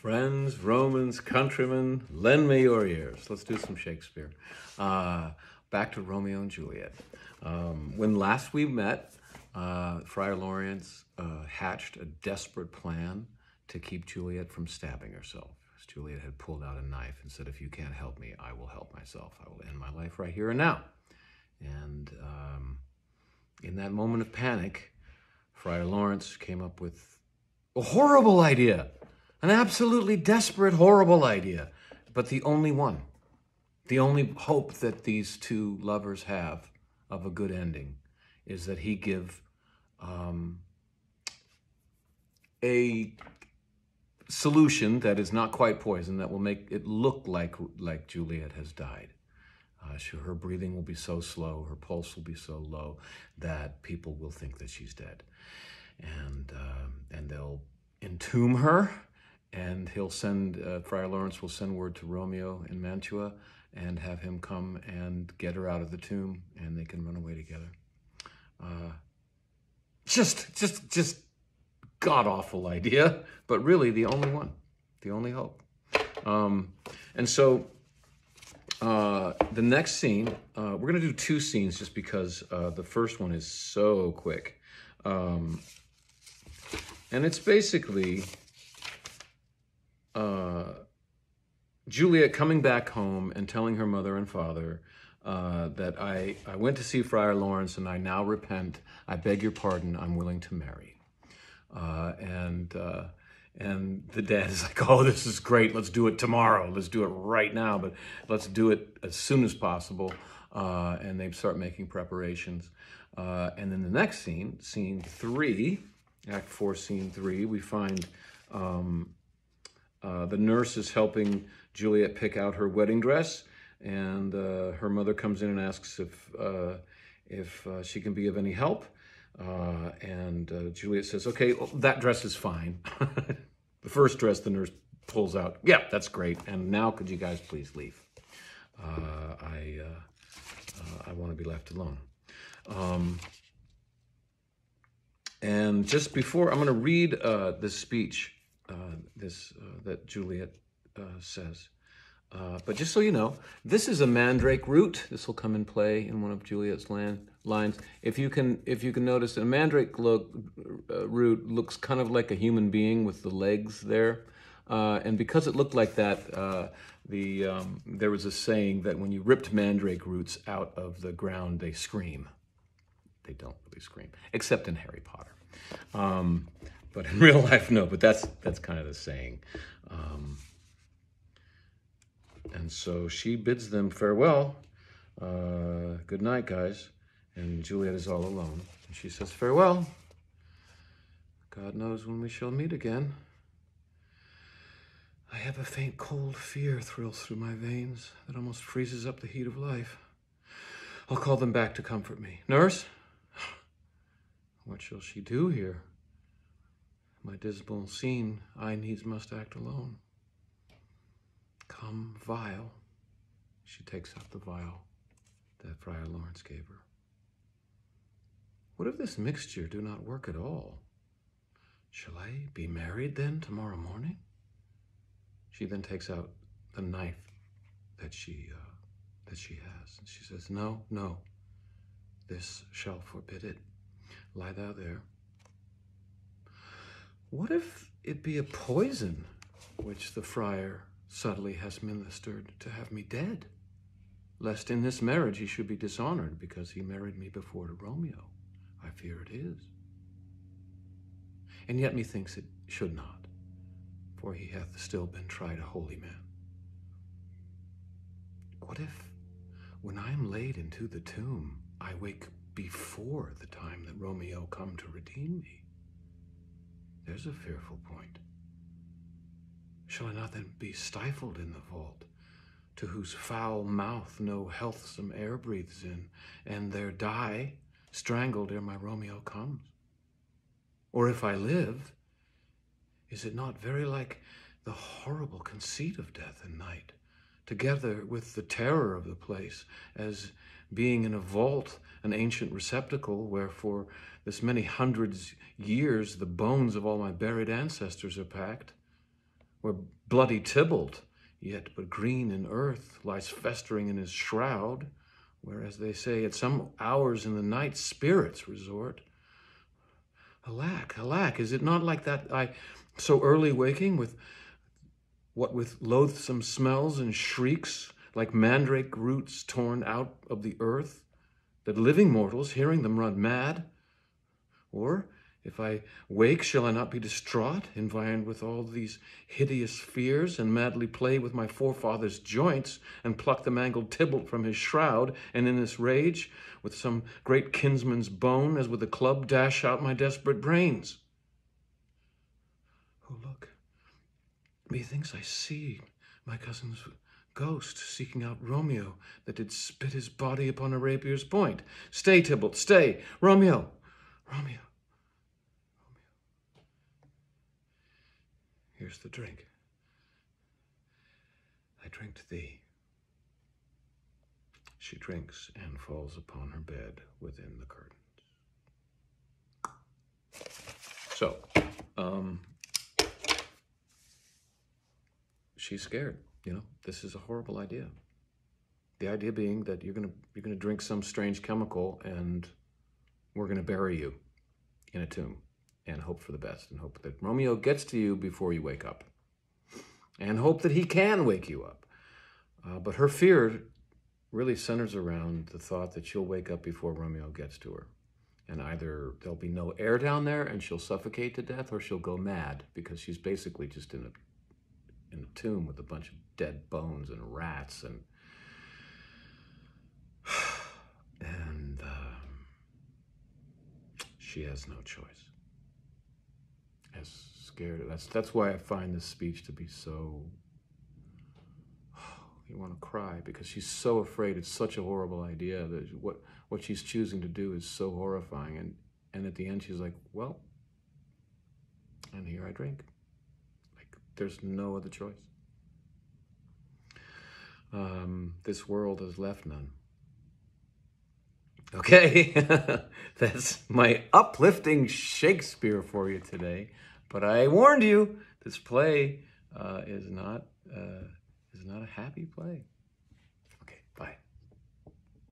Friends, Romans, countrymen, lend me your ears. Let's do some Shakespeare. Back to Romeo and Juliet. When last we met, Friar Lawrence hatched a desperate plan to keep Juliet from stabbing herself. Juliet had pulled out a knife and said, if you can't help me, I will help myself. I will end my life right here and now. And in that moment of panic, Friar Lawrence came up with a horrible idea. An absolutely desperate, horrible idea, but the only one. The only hope that these two lovers have of a good ending is that he give a solution that is not quite poison, that will make it look like Juliet has died. Her breathing will be so slow, her pulse will be so low that people will think that she's dead. And they'll entomb her. And he'll send, Friar Lawrence will send word to Romeo in Mantua and have him come and get her out of the tomb, and they can run away together. Just god-awful idea, but really the only one, the only hope. And so the next scene, we're going to do two scenes just because the first one is so quick. And it's basically Juliet coming back home and telling her mother and father that I went to see Friar Lawrence and I now repent. I beg your pardon. I'm willing to marry. And the dad is like, oh, this is great. Let's do it tomorrow. Let's do it right now, but let's do it as soon as possible. And they start making preparations. And then the next scene, scene 3, Act 4, scene 3, we find the nurse is helping Juliet pick out her wedding dress, and her mother comes in and asks if she can be of any help. And Juliet says, okay, well, that dress is fine. The first dress the nurse pulls out, yeah, that's great. And now could you guys please leave? I want to be left alone. And just before, I'm going to read this speech that Juliet says. But just so you know, this is a mandrake root. This will come in play in one of Juliet's lines. If you can notice, a mandrake root looks kind of like a human being with the legs there. And because it looked like that, there was a saying that when you ripped mandrake roots out of the ground, they scream. They don't really scream, except in Harry Potter. But in real life, no. But that's kind of the saying. And so she bids them farewell. Good night, guys. And Juliet is all alone. And she says, farewell. God knows when we shall meet again. I have a faint cold fear thrills through my veins that almost freezes up the heat of life. I'll call them back to comfort me. Nurse? What shall she do here? My dismal scene, I needs must act alone. Come, vial. She takes out the vial that Friar Lawrence gave her. What if this mixture do not work at all? Shall I be married then tomorrow morning? She then takes out the knife that she has, and she says, no, no, this shall forbid it. Lie thou there. What if it be a poison which the friar subtly has ministered to have me dead, lest in this marriage he should be dishonored because he married me before to Romeo? I fear it is. And yet methinks it should not, for he hath still been tried a holy man. What if, when I am laid into the tomb, I wake before the time that Romeo come to redeem me? There's a fearful point. Shall I not then be stifled in the vault, to whose foul mouth no healthsome air breathes in, and there die, strangled ere my Romeo comes? Or if I live, is it not very like the horrible conceit of death and night, together with the terror of the place, as being in a vault, an ancient receptacle, where for this many hundreds years the bones of all my buried ancestors are packed? where bloody Tybalt, yet but green in earth, lies festering in his shroud, where, as they say, at some hours in the night spirits resort. Alack, alack, is it not like that I, so early waking, with loathsome smells and shrieks, like mandrake roots torn out of the earth, that living mortals, hearing them, run mad? Or, if I wake, shall I not be distraught, environed with all these hideous fears, and madly play with my forefathers' joints, and pluck the mangled Tybalt from his shroud, and in this rage, with some great kinsman's bone, as with a club, dash out my desperate brains? Oh, look, methinks I see my cousin's ghost seeking out Romeo, that did spit his body upon a rapier's point. Stay, Tybalt, stay! Romeo! Romeo! Here's the drink. I drink to thee. She drinks and falls upon her bed within the curtains. So, she's scared. You know, this is a horrible idea. The idea being that you're gonna drink some strange chemical, and we're gonna bury you in a tomb, and hope for the best, and hope that Romeo gets to you before you wake up, and hope that he can wake you up. But her fear really centers around the thought that she'll wake up before Romeo gets to her. And either there'll be no air down there and she'll suffocate to death, or she'll go mad because she's basically just in a tomb with a bunch of dead bones and rats and she has no choice. As scared, that's why I find this speech to be so, you want to cry, because she's so afraid. It's such a horrible idea that what she's choosing to do is so horrifying. And at the end she's like, well, and here I drink. Like, there's no other choice. This world has left none. Okay, that's my uplifting Shakespeare for you today. But I warned you, this play is not a happy play. Okay, bye.